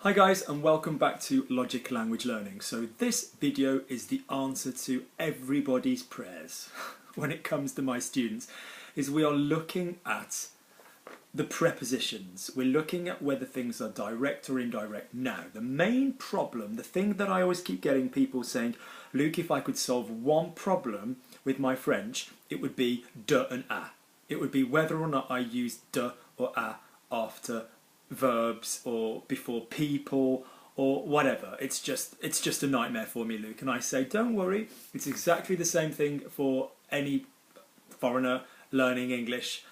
Hi guys, and welcome back to Logic Language Learning. So this video is the answer to everybody's prayers when it comes to my students, is we are looking at the prepositions. We're looking at whether things are direct or indirect. Now, the main problem, the thing that I always keep getting people saying, Luke, if I could solve one problem with my French, it would be de and a. It would be whether or not I use de or a after verbs or before people or whatever. It's just a nightmare for me, Luke. And I say, don't worry, it's exactly the same thing for any foreigner learning English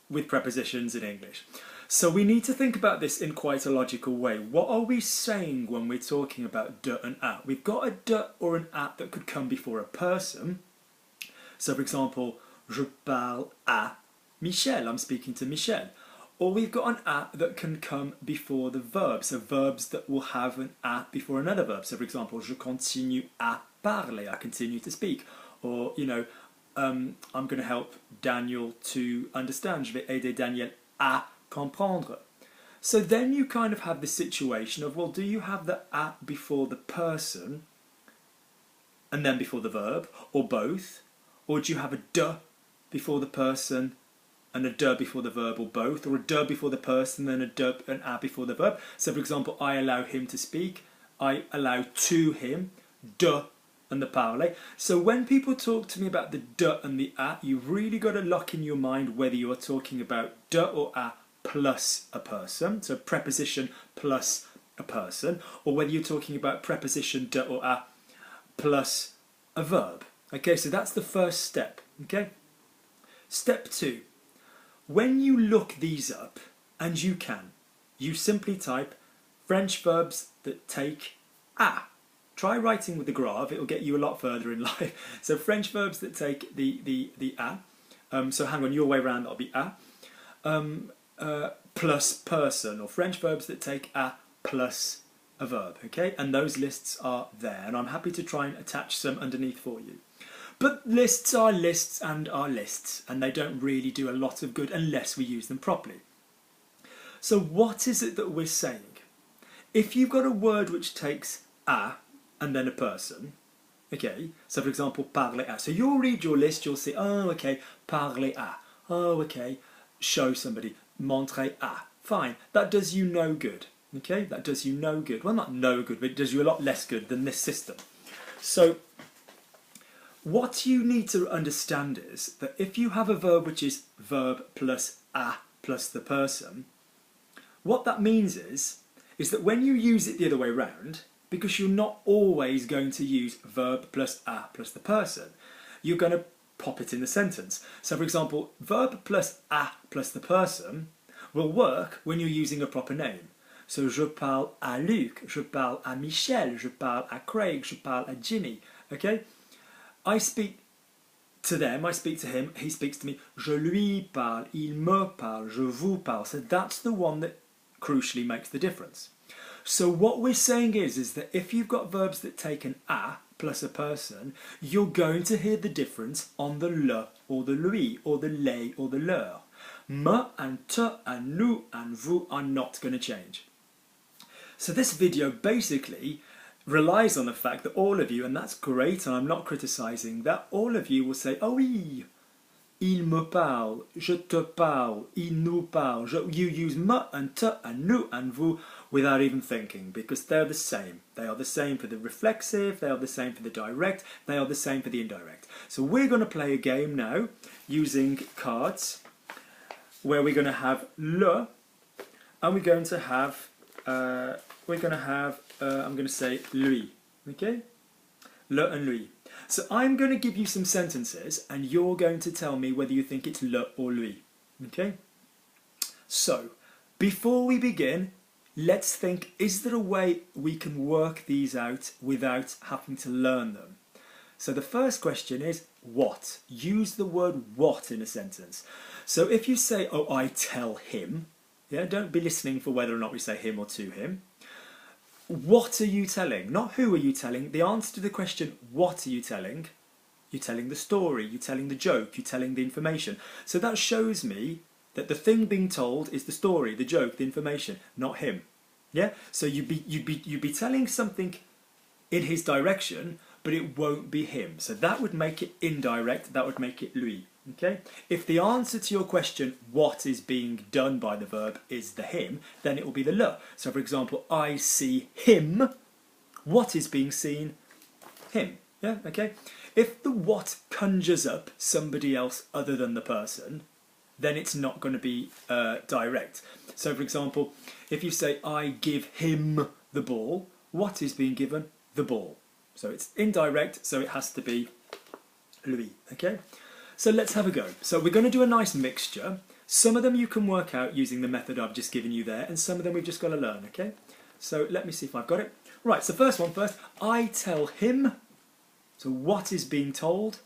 with prepositions in English. So we need to think about this in quite a logical way. What are we saying when we're talking about de and a? We've got a de or an a that could come before a person. So for example, je parle à Michel, I'm speaking to Michel. Or we've got an a that can come before the verb, so verbs that will have an a before another verb. So for example, je continue à parler, I continue to speak. Or, you know, I'm going to help Daniel to understand. Je vais aider Daniel à comprendre. So then you kind of have the situation of, well, do you have the a before the person and then before the verb, or both? Or do you have a de before the person and a de before the verb, or both, or a de before the person, then a de and a before the verb? So for example, I allow him to speak, I allow to him, de and the parler. So when people talk to me about the de and the a, you've really got to lock in your mind whether you're talking about de or a plus a person, so preposition plus a person, or whether you're talking about preposition de or a plus a verb. Okay, so that's the first step. Okay, step two. When you look these up, and you can, you simply type French verbs that take a. Try writing with the grave, it'll get you a lot further in life. So French verbs that take the a. So hang on, your way around, that'll be a. Plus person, or French verbs that take a plus a verb, okay? And those lists are there, and I'm happy to try and attach some underneath for you. But lists are lists, and they don't really do a lot of good unless we use them properly. So what is it that we're saying? If you've got a word which takes a and then a person, okay, so for example, parler à. So you'll read your list, you'll see, oh, okay, parler à. Oh, okay, show somebody, montrer à. Fine, that does you no good, okay? That does you no good. Well, not no good, but it does you a lot less good than this system. So what you need to understand is that if you have a verb which is verb plus a plus the person, what that means is that when you use it the other way round, because you're not always going to use verb plus a plus the person, you're going to pop it in the sentence. So for example, verb plus a plus the person will work when you're using a proper name. So je parle à Luc, je parle à Michel, je parle à Craig, je parle à Ginny, okay? I speak to them, I speak to him, he speaks to me. Je lui parle, il me parle, je vous parle. So that's the one that crucially makes the difference. So what we're saying is that if you've got verbs that take an a plus a person, you're going to hear the difference on the le or the lui or the les or the leur. Me and te and nous and vous are not going to change. So this video basically relies on the fact that all of you, and that's great, and I'm not criticising, that all of you will say, oh oui, il me parle, je te parle, il nous parle. You use me and te and nous and vous without even thinking, because they're the same. They are the same for the reflexive, they are the same for the direct, they are the same for the indirect. So we're going to play a game now using cards where we're going to have le, and we're going to have I'm going to say lui, okay? Le and lui. So I'm going to give you some sentences and you're going to tell me whether you think it's le or lui, okay? So, before we begin, let's think, is there a way we can work these out without having to learn them? So the first question is what? Use the word what in a sentence. So if you say, oh, I tell him, yeah, don't be listening for whether or not we say him or to him. What are you telling? Not who are you telling. The answer to the question, what are you telling? You're telling the story, you're telling the joke, you're telling the information. So that shows me that the thing being told is the story, the joke, the information, not him. Yeah, so you'd be telling something in his direction, but it won't be him. So that would make it indirect. That would make it lui. Okay. If the answer to your question, what is being done by the verb, is the him, then it will be the le. So, for example, I see him. What is being seen? Him. Yeah. Okay. If the what conjures up somebody else other than the person, then it's not going to be direct. So, for example, if you say, I give him the ball, what is being given? The ball. So it's indirect, so it has to be lui. Okay? So let's have a go. So we're going to do a nice mixture. Some of them you can work out using the method I've just given you there, and some of them we've just got to learn. Okay? So let me see if I've got it. Right, so first one first. I tell him. So what is being told?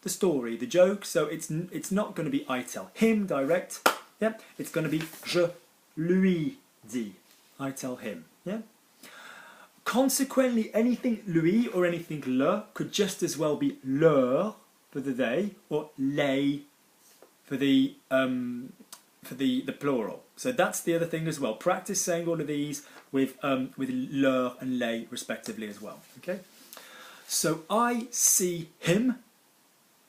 The story, the joke. So it's not going to be I tell him direct. Yeah, it's going to be je lui dis. I tell him. Yeah. Consequently, anything lui or anything le could just as well be leur for the they or les for the plural. So that's the other thing as well. Practice saying all of these with leur and les respectively as well. Okay. So I see him.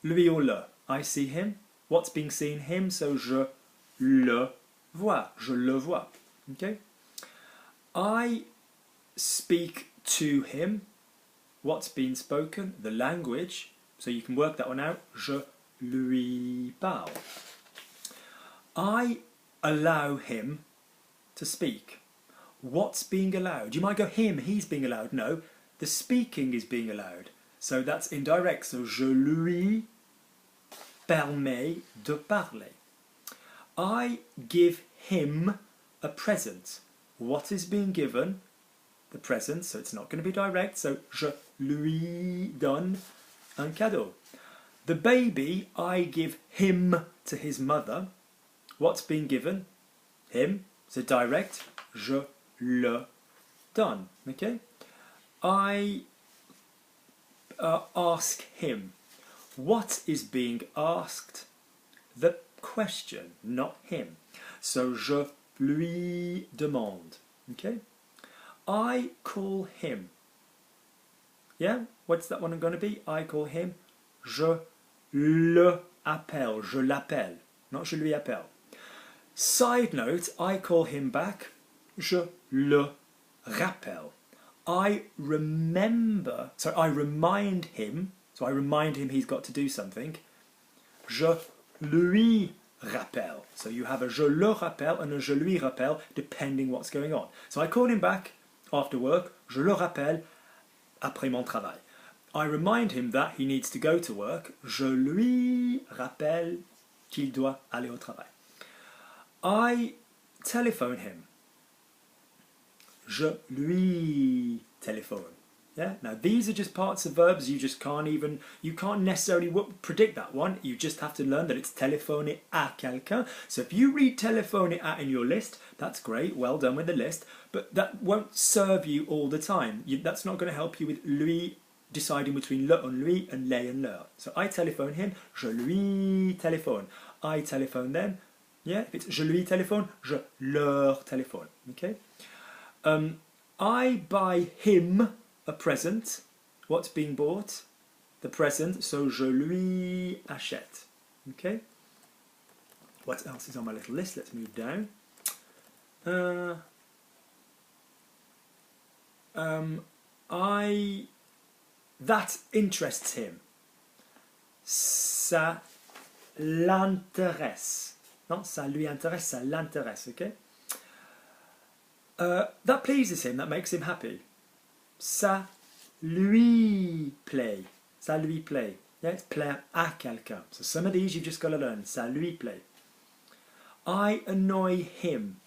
Lui or le. I see him. What's being seen? Him. So je le vois. Je le vois. Okay. I speak to him. What's been spoken? The language. So you can work that one out. Je lui parle. I allow him to speak. What's being allowed? You might go him, he's being allowed. No, the speaking is being allowed. So that's indirect. So je lui permets de parler. I give him a present. What is being given? The present. So it's not going to be direct. So je lui donne un cadeau. The baby, I give him to his mother. What's being given? Him. So direct. Je le donne. Okay. I ask him. What is being asked? The question, not him. So je lui demande. Okay. I call him. Yeah. What's that one going to be? I call him. Je le appelle. Je l'appelle. Not je lui appelle. Side note, I call him back. Je le rappelle. I remember, so I remind him, so I remind him he's got to do something. Je lui rappelle. So you have a je le rappelle and a je lui rappelle depending what's going on. So I call him back after work. Je le rappelle après mon travail. I remind him that he needs to go to work. Je lui rappelle qu'il doit aller au travail. I telephone him. Je lui téléphone. Yeah. Now these are just parts of verbs. You can't necessarily predict that one. You just have to learn that it's téléphoner à quelqu'un. So if you read téléphoner à in your list, that's great. Well done with the list. But that won't serve you all the time. That's not going to help you with lui deciding between le and lui and les and leur. So I telephone him. Je lui téléphone. I telephone them. Yeah. If it's je lui téléphone, je leur téléphone. Okay. I buy him a present. What's being bought? The present. So je lui achète. Okay. What else is on my little list? Let's move down. That interests him. Ça l'intéresse. Non, ça lui intéresse, ça l'intéresse. Okay. That pleases him, that makes him happy. Ça lui plaît. Ça lui plaît. Yeah, it's plaire à quelqu'un. So some of these you've just got to learn. Ça lui plaît. I annoy him.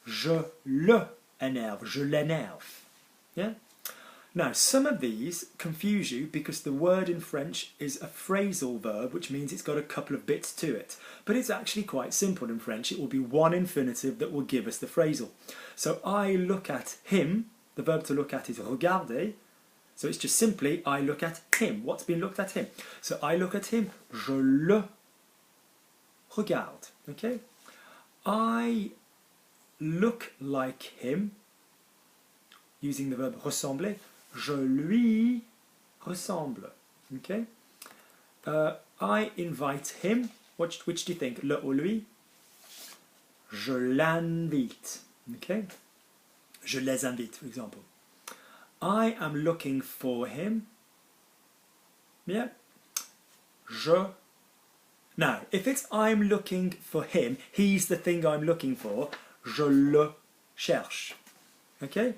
Je le énerve. Je l'énerve. Yeah? Now, some of these confuse you because the word in French is a phrasal verb, which means it's got a couple of bits to it. But it's actually quite simple in French. It will be one infinitive that will give us the phrasal. So I look at him. The verb to look at is regarder. So it's just simply I look at him. What's been looked at him? So I look at him. Je le regarde. Okay? I look like him. using the verb ressembler. Je lui ressemble. Okay. I invite him. Which do you think, le ou lui? Je l'invite. Okay. Je les invite, for example. I am looking for him. Yeah. Now, if it's I'm looking for him, he's the thing I'm looking for, je le cherche. Okay?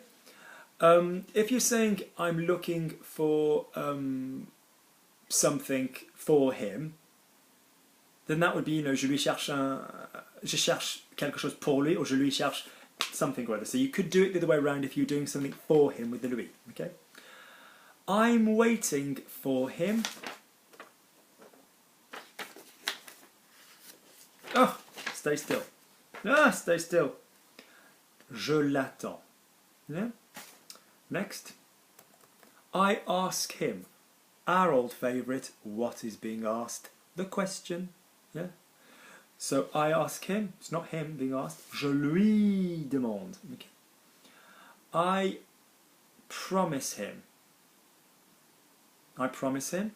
If you're saying I'm looking for something for him, then that would be, je lui cherche je cherche quelque chose pour lui, or je lui cherche something or other. So you could do it the other way around if you're doing something for him with the lui. Okay? I'm waiting for him. Oh, stay still. Ah, stay still. Je l'attends. Yeah? Next. I ask him. Our old favourite, what is being asked? The question. Yeah? So I ask him. It's not him being asked. Je lui demande. Okay. I promise him. I promise him.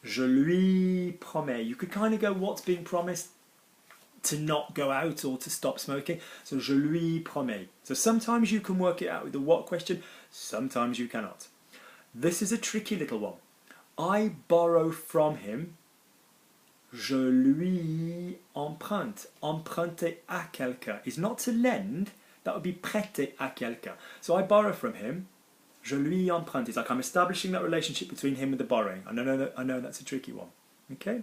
Je lui promets. You could kind of go, what's being promised? To not go out or to stop smoking. So je lui promets. So sometimes you can work it out with the what question, sometimes you cannot. This is a tricky little one. I borrow from him. Je lui emprunte. Emprunter à quelqu'un is not to lend, that would be prêter à quelqu'un. So I borrow from him. Je lui emprunte. It's like I'm establishing that relationship between him and the borrowing. I know that's a tricky one. Okay.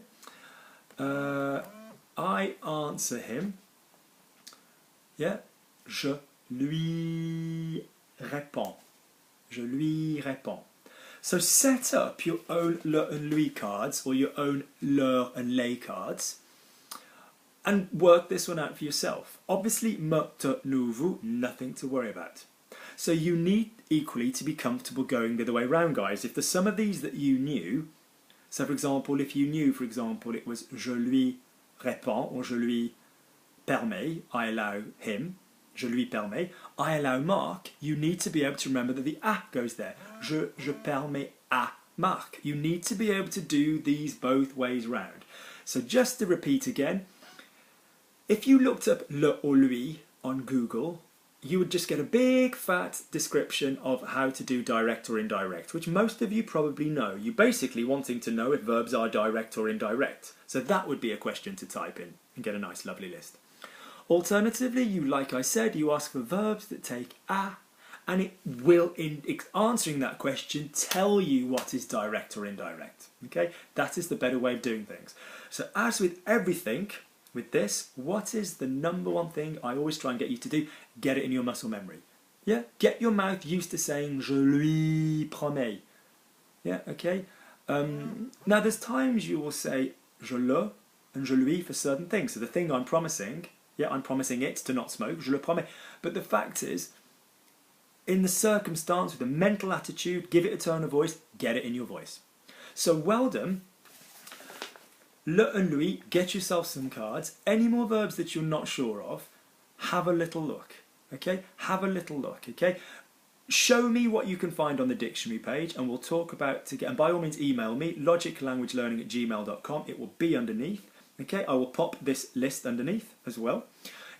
I answer him. Yeah. Je lui réponds. Je lui réponds. So set up your own le and lui cards, or your own leur and les cards, and work this one out for yourself. Obviously, me, te, nous, vous, nothing to worry about. So you need equally to be comfortable going the other way around, guys. If there's some of these that you knew, so for example, if you knew, for example, it was je lui réponds, or je lui permets, I allow him, je lui permets, I allow Marc, you need to be able to remember that the a goes there. Je permets à Marc. You need to be able to do these both ways round. So just to repeat again, if you looked up le or lui on Google, you would just get a big fat description of how to do direct or indirect, which most of you probably know. You're basically wanting to know if verbs are direct or indirect. So that would be a question to type in and get a nice lovely list. Alternatively, like I said, you ask for verbs that take a, and it will, in answering that question, tell you what is direct or indirect. Okay, that is the better way of doing things. So as with everything, with this, what is the number one thing I always try and get you to do? Get it in your muscle memory. Yeah, get your mouth used to saying je lui promets. Yeah, okay. Now there's times you will say je le and je lui for certain things. So the thing I'm promising, yeah, I'm promising it to not smoke, je le promets. But the fact is, in the circumstance, with the mental attitude, give it a tone of voice, get it in your voice. So well done. Le and lui, get yourself some cards. Any more verbs that you're not sure of, have a little look. Okay? Have a little look. Okay? Show me what you can find on the dictionary page, and we'll talk about together. And by all means, email me, logiclanguagelearning@gmail.com. It will be underneath. Okay? I will pop this list underneath as well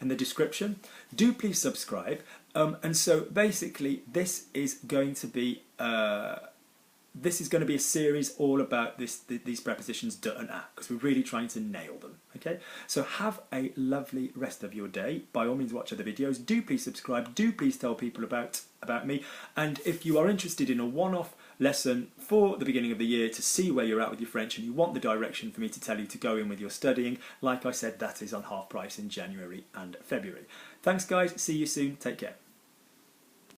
in the description. Do please subscribe. And so basically, this is going to be a series all about these prepositions de and a, because we're really trying to nail them. Okay, so have a lovely rest of your day. By all means, watch other videos. Do please subscribe. Do please tell people about me. And if you are interested in a one-off lesson for the beginning of the year to see where you're at with your French, and you want the direction for me to tell you to go in with your studying, like I said, that is on half price in January and February. Thanks, guys. See you soon. Take care.